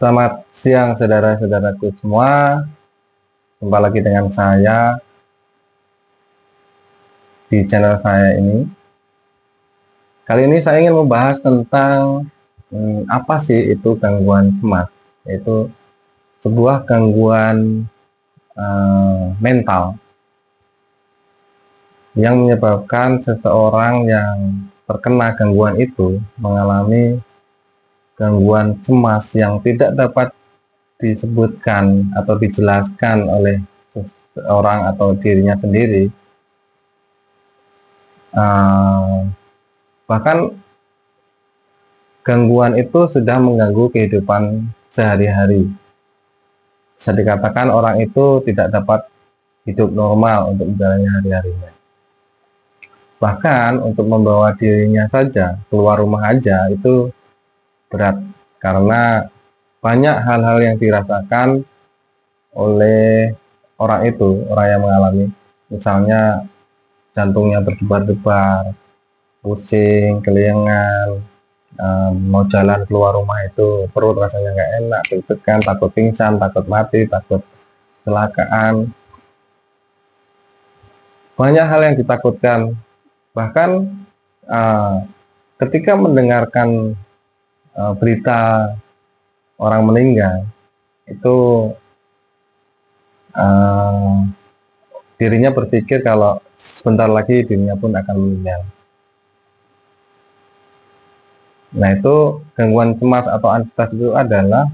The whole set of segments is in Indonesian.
Selamat siang saudara-saudaraku semua. Jumpa lagi dengan saya di channel saya ini. Kali ini saya ingin membahas tentang apa sih itu gangguan cemas. Yaitu sebuah gangguan mental yang menyebabkan seseorang yang terkena gangguan itu mengalami gangguan cemas yang tidak dapat disebutkan atau dijelaskan oleh seseorang atau dirinya sendiri. Bahkan gangguan itu sudah mengganggu kehidupan sehari-hari. Bisa dikatakan orang itu tidak dapat hidup normal untuk menjalani hari-harinya. Bahkan untuk membawa dirinya saja keluar rumah aja itu berat, karena banyak hal-hal yang dirasakan oleh orang itu, orang yang mengalami. Misalnya jantungnya berdebar-debar, pusing, kelingan, mau jalan keluar rumah itu perut rasanya nggak enak, deg-degan, takut pingsan, takut mati, takut kecelakaan. Banyak hal yang ditakutkan. Bahkan ketika mendengarkan berita orang meninggal, itu dirinya berpikir kalau sebentar lagi dirinya pun akan meninggal. Nah, itu gangguan cemas atau ansietas itu adalah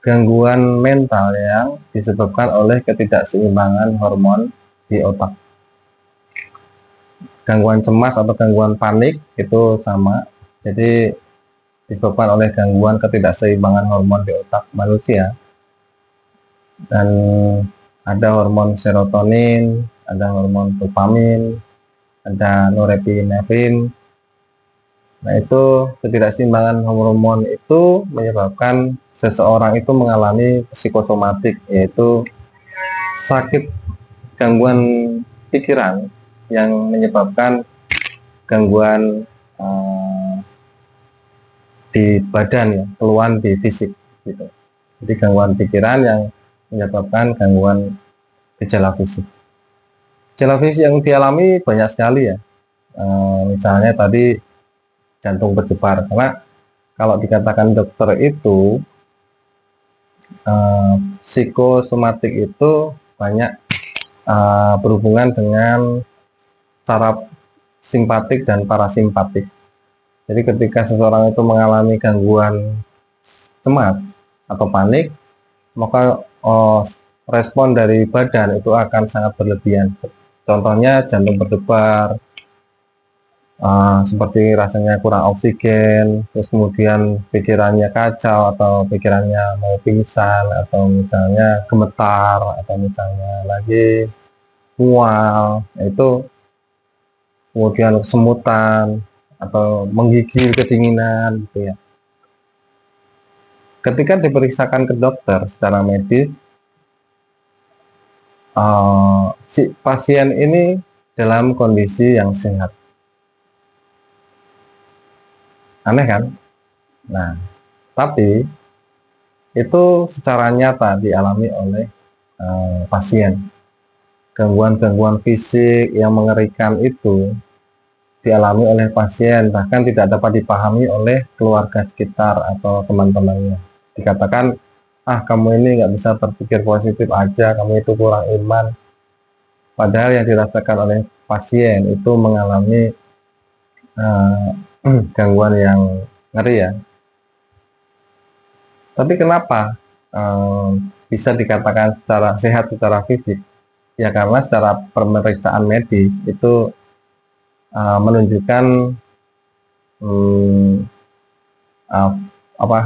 gangguan mental yang disebabkan oleh ketidakseimbangan hormon di otak. Gangguan cemas atau gangguan panik itu sama, jadi disebabkan oleh gangguan ketidakseimbangan hormon di otak manusia. Dan ada hormon serotonin, ada hormon dopamin, ada norepinefrin. Nah, itu ketidakseimbangan hormon itu menyebabkan seseorang itu mengalami psikosomatik, yaitu sakit gangguan pikiran yang menyebabkan gangguan di badan, ya, keluhan di fisik gitu. Jadi gangguan pikiran yang menyebabkan gangguan gejala fisik. Gejala fisik yang dialami banyak sekali, ya. Misalnya tadi jantung berdebar, karena kalau dikatakan dokter itu psikosomatik itu banyak berhubungan dengan saraf simpatik dan parasimpatik. Jadi ketika seseorang itu mengalami gangguan cemas atau panik, maka respon dari badan itu akan sangat berlebihan. Contohnya jantung berdebar, seperti rasanya kurang oksigen, terus kemudian pikirannya kacau atau pikirannya mau pingsan, atau misalnya gemetar, atau misalnya lagi mual, itu kemudian kesemutan atau menggigil, kedinginan gitu, ya. Ketika diperiksakan ke dokter secara medis, si pasien ini dalam kondisi yang sehat. Aneh kan? Nah, tapi itu secara nyata dialami oleh pasien. Gangguan-gangguan fisik yang mengerikan itu dialami oleh pasien, bahkan tidak dapat dipahami oleh keluarga sekitar atau teman-temannya. Dikatakan, kamu ini nggak bisa berpikir positif aja, kamu itu kurang iman. Padahal yang dirasakan oleh pasien itu mengalami gangguan yang ngeri, ya. Tapi kenapa bisa dikatakan secara sehat secara fisik? Ya karena secara pemeriksaan medis itu menunjukkan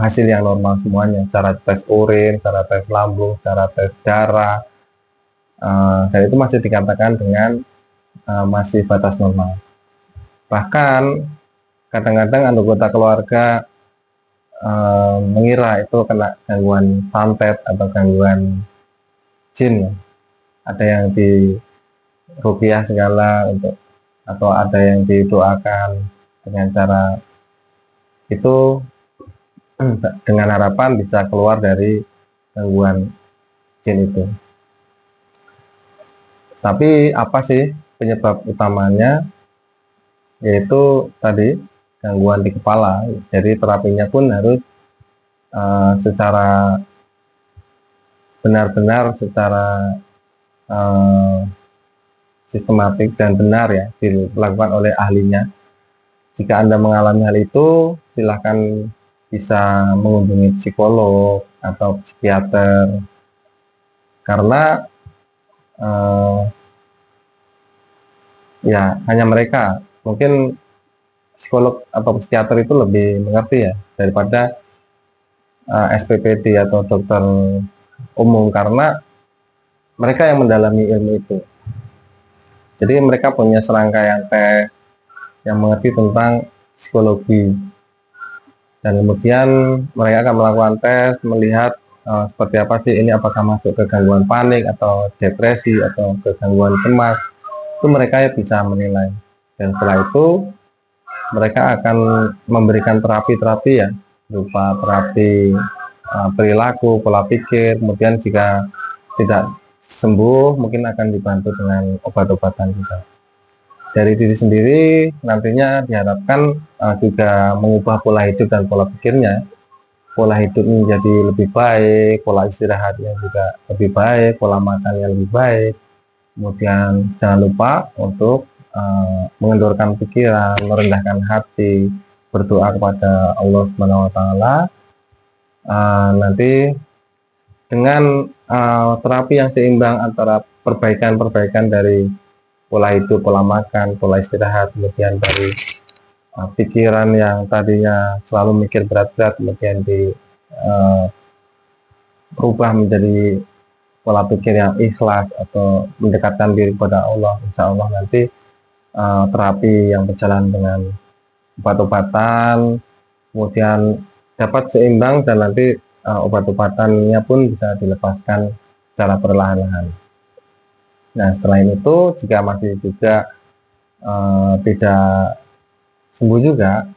hasil yang normal semuanya, cara tes urin, cara tes lambung, cara tes darah, dan itu masih dikatakan dengan masih batas normal. Bahkan kadang-kadang anggota keluarga mengira itu kena gangguan santet atau gangguan jin, ya. Ada yang diruqyah segala atau ada yang didoakan dengan cara itu, dengan harapan bisa keluar dari gangguan jin itu. Tapi apa sih penyebab utamanya? Yaitu tadi gangguan di kepala. Jadi terapinya pun harus secara benar-benar, secara uh, sistematik dan benar ya dilakukan oleh ahlinya. Jika Anda mengalami hal itu, silahkan bisa mengunjungi psikolog atau psikiater, karena uh, ya hanya mereka, mungkin psikolog atau psikiater itu lebih mengerti ya daripada SPPD atau dokter umum, karena mereka yang mendalami ilmu itu. Jadi mereka punya serangkaian tes yang mengerti tentang psikologi, dan kemudian mereka akan melakukan tes melihat seperti apa sih ini, apakah masuk ke gangguan panik atau depresi atau ke gangguan cemas. Itu mereka yang bisa menilai, dan setelah itu mereka akan memberikan terapi-terapi ya, berupa terapi perilaku, pola pikir. Kemudian jika tidak sembuh, mungkin akan dibantu dengan obat-obatan juga. Dari diri sendiri nantinya diharapkan juga mengubah pola hidup dan pola pikirnya. Pola hidup menjadi lebih baik, pola istirahatnya juga lebih baik, pola makannya lebih baik. Kemudian jangan lupa untuk mengendorkan pikiran, merendahkan hati, berdoa kepada Allah Subhanahu wa Ta'ala. Nanti dengan terapi yang seimbang antara perbaikan-perbaikan dari pola hidup, pola makan, pola istirahat, kemudian dari pikiran yang tadinya selalu mikir berat-berat, kemudian berubah menjadi pola pikir yang ikhlas atau mendekatkan diri kepada Allah. Insya Allah nanti terapi yang berjalan dengan obat-obatan kemudian dapat seimbang, dan nanti obat-obatannya pun bisa dilepaskan secara perlahan-lahan. Nah, setelah itu jika masih juga tidak sembuh juga,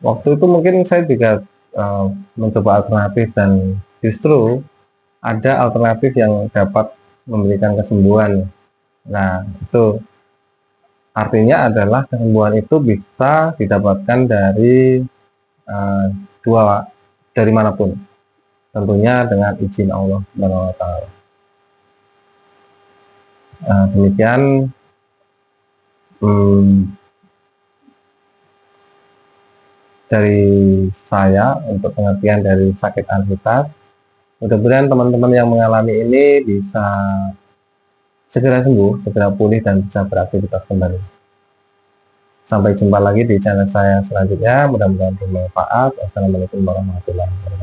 waktu itu mungkin saya juga mencoba alternatif, dan justru ada alternatif yang dapat memberikan kesembuhan. Nah, itu artinya adalah kesembuhan itu bisa didapatkan dari dari manapun, tentunya dengan izin Allah Subhanahu wa Ta'ala. Demikian dari saya untuk pengertian dari sakit anxiety. Mudah-mudahan teman-teman yang mengalami ini bisa segera sembuh, segera pulih, dan bisa beraktivitas kembali. Sampai jumpa lagi di channel saya selanjutnya. Mudah-mudahan bermanfaat. Wassalamualaikum warahmatullahi wabarakatuh.